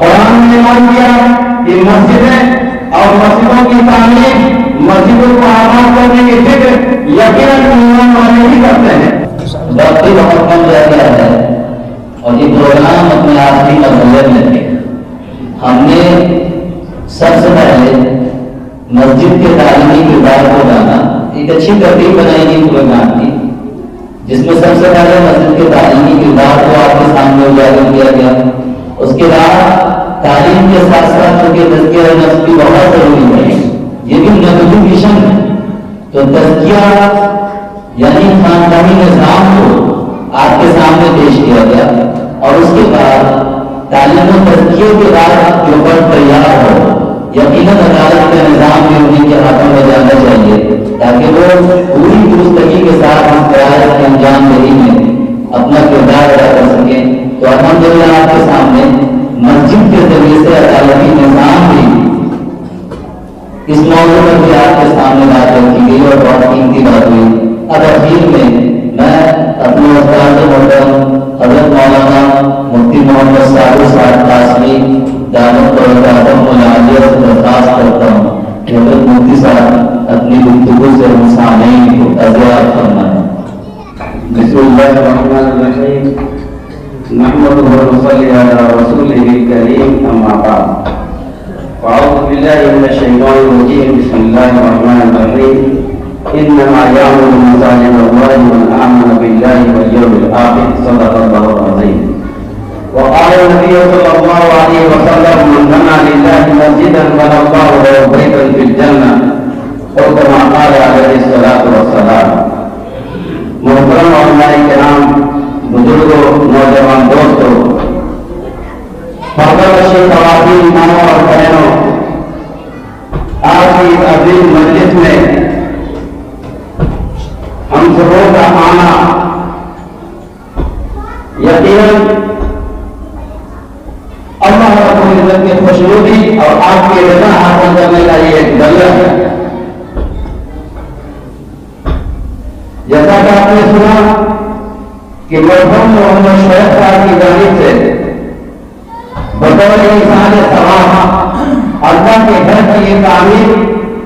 قرآن نے مان کیا کہ مسجدیں اور مسجدوں کی تعمیر، مسجدوں کو آباد کرنے کی فکر یقیناً ایمان والے ہی کرتے ہیں۔ وقت بھی بہت کم رہ گیا ہے اور یہ پروگرام اپنے آخری مرحلے میں تھے۔ ہم نے سب سے پہلے مسجد کے تعلیمی کردار کو جانا، ایک اچھی ترتیب بنائی گئی پروگرام کی، جس میں سب سے پہلے مسجد کے تعلیمی کردار کو آپ کے سامنے اجاگر کیا گیا۔ اس کے بعد تعلیم کے ساتھ ساتھ چونکہ تزکیہ نفس بھی بہت ضروری ہے، یہ بھی نبوی مشن ہے، تو تزکیہ یعنی خاندانی نظام کو آپ کے سامنے پیش کیا گیا، اور اس کے بعد تعلیم و تزکیے کے بعد جو فرد تیار ہو، یقیناً عدالت کا نظام بھی انہیں کے ہاتھوں میں جانا چاہیے تاکہ وہ پوری درستگی کے ساتھ اس قیادت کی انجام دہی میں اپنا کردار ادا کر سکیں۔ تو الحمدللہ آپ کے سامنے مسجد کے ذریعے سے عدالتی نظام بھی اس موضوع پر بھی آپ کے سامنے بات رکھی گئی اور بہت قیمتی بات ہوئی۔ اب اخیر میں اپنے استاد محترم حضرت مولانا مفتی محمد صابر صاحب قاسمی دعوت برکاتہم العالیہ سے درخواست کرتا ہوں کہ حضرت مفتی صاحب اپنی گفتگو سے سامعین کو اذیت فرمائیں۔ بسم اللہ الرحمن الرحیم، نحمدہ ونصلی علی رسولہ الکریم، اما بعد، فاعوذ باللہ من الشیطان الرجیم، بسم اللہ الرحمن الرحیم، انما یعمر مساجد اللہ من آمن باللہ والیوم الآخر، صدق اللہ العظیم۔ وقال النبی صلی اللہ علیہ وسلم، من بنى للہ مسجدا بنى اللہ له بیتا فی الجنہ، اور کما قال علیہ الصلاۃ والسلام۔ محترم علماء کرام، بزرگوں، نوجوان دوستوں، پردہ نشین خواتین، ماؤں اور بہنوں، آج کی اس عظیم مجلس میں ہم سبوں کا آنا یقیناً اللہ رب العزت کی خوشنودی اور آپ کی رضا حاصل کرنے کا یہ ایک ذریعہ ہے۔ جیسا کہ آپ نے سنا کہ مرحوم محمد شعیب صاحب کی جانب سے بطور انسان ثواب اللہ کے گھر کی یہ تعمیر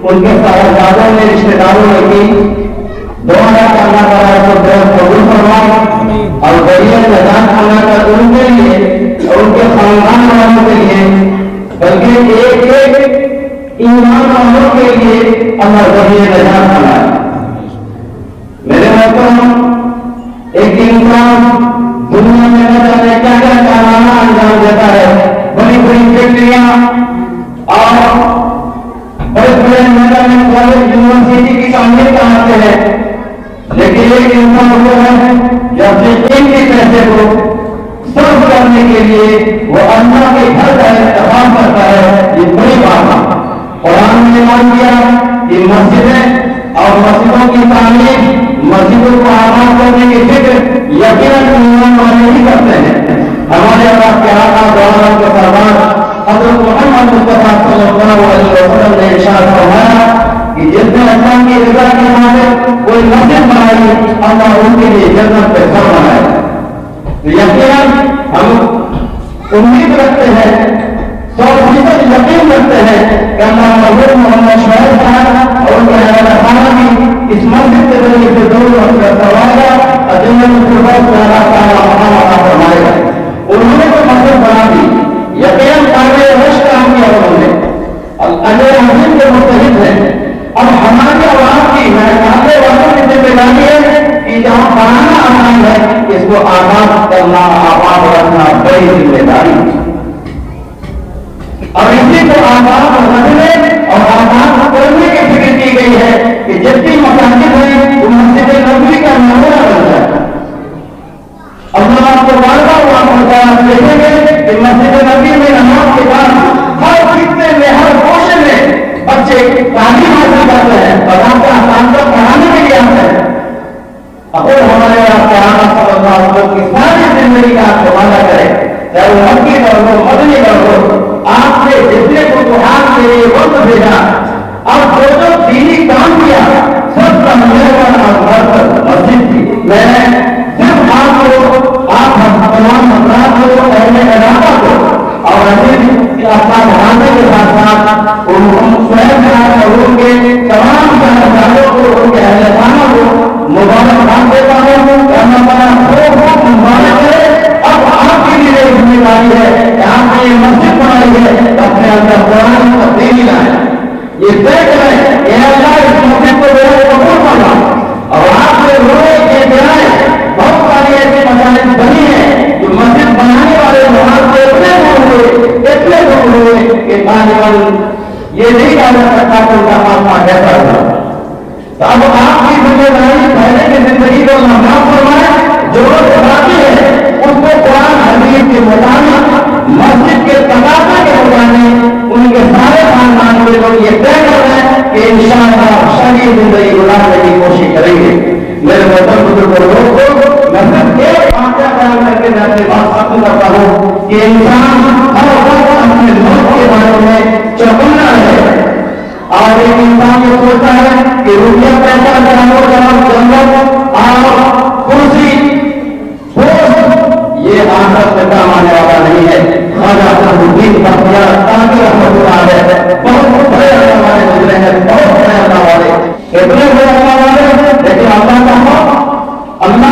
ان کے صاحبزادوں نے، رشتے داروں نے کی۔ دعا کہ اللہ تعالیٰ کو درست قبول فرمائے اور ذریعہ نجات اللہ کا ان کے لیے اور ان کے خاندان والوں کے لیے، بلکہ ایک ایک ایمان والوں کے لیے اللہ ذریعہ نجات بنائے۔ میرے محترم، ایک انسان دنیا میں نہ جانے کیا کیا کارنامہ انجام دیتا ہے، بڑی بڑی فیکٹریاں اور بڑے بڑے میدان کالج یونیورسٹی کی تعمیر کراتے ہیں، لیکن ایک انسان وہ ہے جو اپنے قیمتی پیسے کو صرف کرنے کے لیے وہ اللہ کے گھر کا انتخاب کرتا ہے، یہ بڑی بات ہے۔ قرآن نے مان کیا کہ مسجدیں اور مسجدوں کی تعمیر، مسجدوں کو آباد کرنے کی فکر یقیناً ایمان والے ہی کرتے ہیں۔ ہمارے اللہ کے آقا دعوت کے سربراہ حضرت محمد مصطفیٰ صلی اللہ علیہ وسلم نے ارشاد فرمایا کہ جس نے اللہ کی رضا کی خاطر کوئی مسجد بنائی، اللہ ان کے لیے جنت پہ گھر بنائے۔ تو یقیناً ہم امید رکھتے ہیں، 100% یقین رکھتے ہیں کہ اللہ حضرت محمد شعیب صاحب اور ان کے اہل خانہ بھی اس مسجد کے ذریعے سے ضرور اپنا سوائے گا اور جنت الفردوس میں اللہ تعالیٰ مقام عطا فرمائے گا۔ انہوں نے تو مسجد بنا دی، یقیناً قابل رشک کام کیا انہوں نے، اجر عظیم کے مستحق ہیں۔ اب ہماری عوام کی، ہمارے والوں کی ذمہ داری ہے کہ جہاں بنانا آسان ہے اس کو آباد کرنا، آباد رکھنا بڑی ذمہ داری ہے۔ اور اسی کو آباد رکھنے اور آباد کرنے کی فکر کی گئی ہے کہ جتنی مساجد ہیں وہ مسجد نبوی کا نمونہ بن جائے۔ اللہ آپ کو بار بار دیکھیں گے کہ مسجد نبی میں نماز کے بعد ہر خطے میں، ہر کوشش میں بچے تعلیم حاصل کرتے ہیں اور آپ کا اساتذہ پڑھانے کے لیے آتے ہیں۔ اگر ہمارے آپ کے آقا صلی اللہ علیہ وسلم کی ساری زندگی کا آپ وعدہ کریں، چاہے وہ مکی کر دو، مدنی کر دو، آپ نے جتنے فتوحات کے لیے وقت بھیجا، اب جو دینی کام کیا سب کا مہربان اور برکت مسجد تھی۔ میں صرف آپ کو، آپ تمام افراد کو، اہل علاقہ کو اور امیر کہ اللہ بنانے کے ساتھ ساتھ ان سویب اور ان کے تمام شہزادوں کو ان کے اہل خانہ کو مبارکباد دیتا ہوں کہ اللہ تعالیٰ خوب مبارک کرے۔ اب آپ کے لیے ذمہ داری ہے کہ آپ نے یہ مسجد بنائی ہے اپنے اندر قرآن کو تبدیلی لائیں، یہ طے کریں کہ اللہ اس مسجد کو میرا قبول کرنا، اور آپ سے روئے کے جائے بہت ساری ایسی مسائل بنی ہیں جو مسجد بنانے والے وہاں سے اتنے دور ہوئے کہ غالباً یہ نہیں کہا جا سکتا کہ ان کا خاتمہ کیسا تھا۔ تو اب آپ کی ذمہ داری پہلے کی زندگی کو محفوظ فرمائیں، جو باقی ہے اس کو قرآن حدیث کے مطابق مسجد کے تقاضے کے مطابق ان کے سارے خاندان کے لوگ یہ طے کر رہے ہیں کہ انشاءاللہ شرعی زندگی گزارنے کی کوشش کریں گے۔ میرے محترم بزرگوں کو میں صرف ایک واقعہ بیان کر کے میں اپنی بات ختم کرتا ہوں کہ انسان ہر وقت اپنے ملک کے بارے میں چوکنا ہے، اور ایک انسان یہ سوچتا ہے کہ روپیہ پیسہ جنگل اور کرسی یہ آخرت میں کام آنے والا نہیں ہے۔ خواجہ الدین بختیار کافی رحمۃ اللہ علیہ بہت بڑے اللہ والے گزرے ہیں، بہت بڑے اللہ والے، اتنے بڑے اللہ والے، لیکن اللہ کا خوف اتنا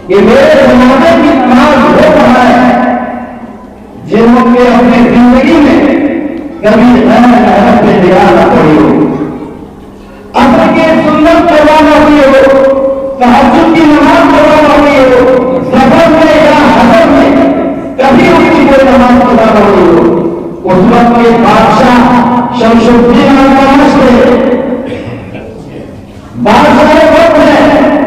کہ میرے زمانے کی تمام لوگ ہے جنہوں کے اپنی زندگی میں کبھی غیر محرم پہ نگاہ نہ پڑی ہو، اصل کی سنت قربان ہوئی ہو، تہجد کی نماز قربان ہوئی ہو، سفر میں یا حضر میں کبھی اس کی کوئی نماز قربان ہوئی ہو۔ اس وقت کے بادشاہ شمس الدین التمش تھے، بادشاہ وقت ہے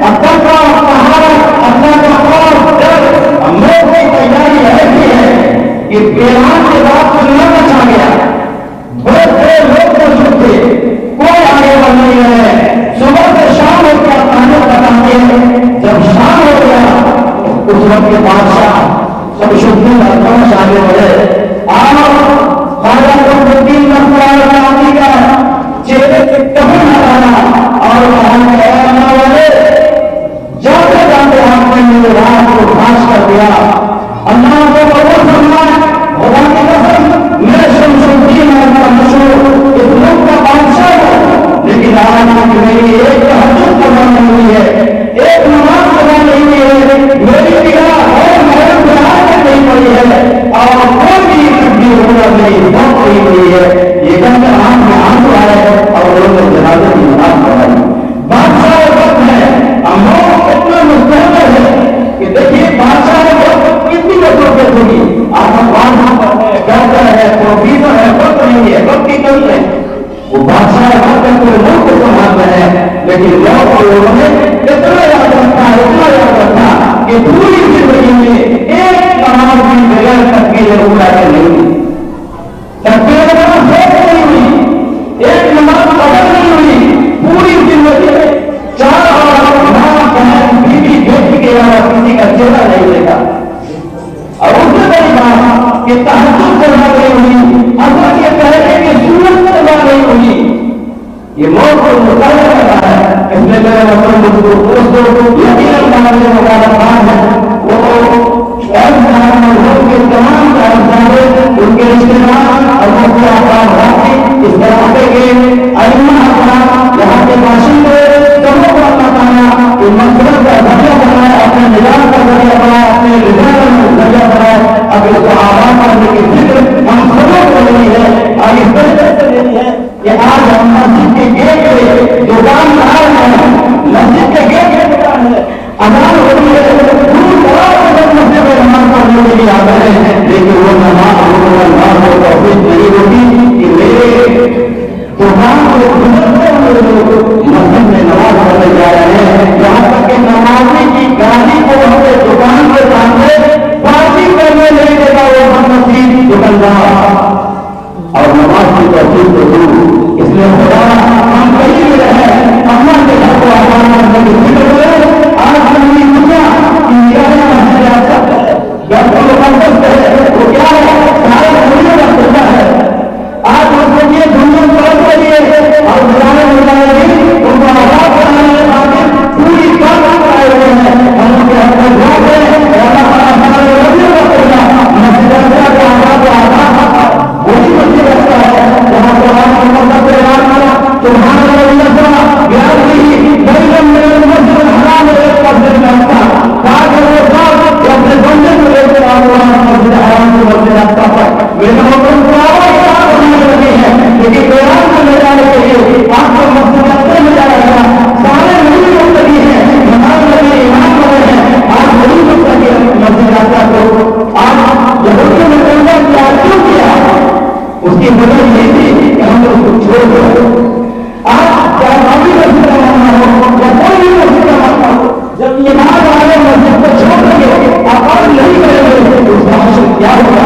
اللہ کا پہاڑ، اللہ کا خوف، ڈر، امور کی تیاری ایسی ہے کہ بیان کے بعد سننا بچا گیا، بہت سے لوگ موجود تھے، کوئی آگے بڑھ نہیں رہے، صبح سے شام ہو گیا تعلق بتاتے ہیں، جب شام ہو گیا اس وقت کے بادشاہ شمس الدین التمش آگے بڑھے، خواجہ الدین نصرالدین کا چہرے سے کفن ہٹانا اور جاتے جاتے آپ نے میرے رات کو خاص کر دیا، اللہ کو قبول فرمائے، خدا کی قسم میں شمس الدین التمش اس ملک کا بادشاہ ہوں، لیکن آج میری ایک تہجد قضا نہیں ہوئی ہے، ایک نماز قضا نہیں ہوئی ہے، میری نگاہ اور محرم پہ آج تک نہیں پڑی ہے، اور کوئی بھی تبدیل ہونا نہیں بہت نہیں ہوئی ہے۔ یہ کہتے آنکھ میں آنسو آئے اور لوگوں نے جنازے کی نماز پڑھائی۔ بادشاہ وقت ہے، ہم لوگ اتنا مستحضر ہے کہ دیکھیے بادشاہ وقت کتنی مصروفیت ہوگی، آپ ڈاکٹر ہے، پروفیسر ہے، وقت نہیں ہے، وقت کی کمی ہے، وہ بادشاہ وقت پورے ملک کو سنبھال رہے ہیں، لیکن لوگ لوگوں نے اتنا یاد رکھا کہ پوری زندگی میں ایک نماز بھی بغیر تکبیر اولیٰ کے نہیں ہوئی، تکبیر نماز نہیں ہوئی، ایک نماز قضا نہیں ہوئی، پوری زندگی میں 4 اور ماں بہن بیوی بیٹی کے علاوہ کسی کا چہرہ نہیں دیکھا، اور اس سے بڑی بات کہ تہجد قضا نہیں ہوئی، اصل یہ کہنے کی سنت قضا نہیں ہوئی، یہ موت کو مطالعہ کرتا ہے۔ اس میں میرے محترم دوستوں یقیناً ہمارے مبارکباد ہے، وہ کے تمام صاحبزادے ان کے رشتے دار اور مفتی احکام راضی اس علاقے کے ائمہ حضرات یہاں کے باشندے سبوں کو اللہ تعالیٰ ان مقصد کا ذریعہ بنائے، اپنے نجات کا ذریعہ بنائے، اپنے رضا کا ذریعہ بنائے۔ اب اس کو آباد کرنے کی فکر ہم سبوں کو لینی ہے اور اس طریقے سے لینی ہے کہ آج ہم مسجد کے گیٹ پہ دکاندار ہیں، مسجد کے گیٹ پہ دکان ہے، اذان ہو رہی ہے، دور دراز سے مسجد میں نماز پڑھنے کے لیے آ رہے ہیں، لیکن وہ نماز کو توفیق نہیں ہوتی کہ میرے دکان کو گزرتے ہوئے لوگ مسجد میں نماز پڑھنے جا رہے ہیں، یہاں تک کہ نمازی کی گاڑی کو ہمیں دکان کے سامنے پارکنگ کرنے نہیں دے گا وہ مسجد دکاندار، اور نماز کی توفیق کو دور، اس لیے خدا ہم کہیں بھی رہے اللہ کے گھر کو آباد کرنے کی فکر کریں۔ آج ہم نے پوچھا کہ میرا مسجد اقصی ہے، گھر کو مقدس ہے، وہ کیا ہے؟ سارے دنیا کا خدا ہے۔ آج اس کے لیے دنیا طرف کے لیے اور بجانے ان کو آباد کرنے کے خاطر پوری بات کرائے ہوئے ہیں، ہم ان کے اپنے گھر میں اللہ تعالیٰ ہمارے رضی کا خدا کی وجہ یہ تھی کہ ہم اس کو چھوڑ دو. آپ چاہے باقی مسجد کا معاملہ ہو یا کوئی بھی مسجد کا معاملہ ہو، جب ایمان والے مسجد کو چھوڑ دیں گے آپ نہیں کریں گے، اس کا حشر کیا ہوگا؟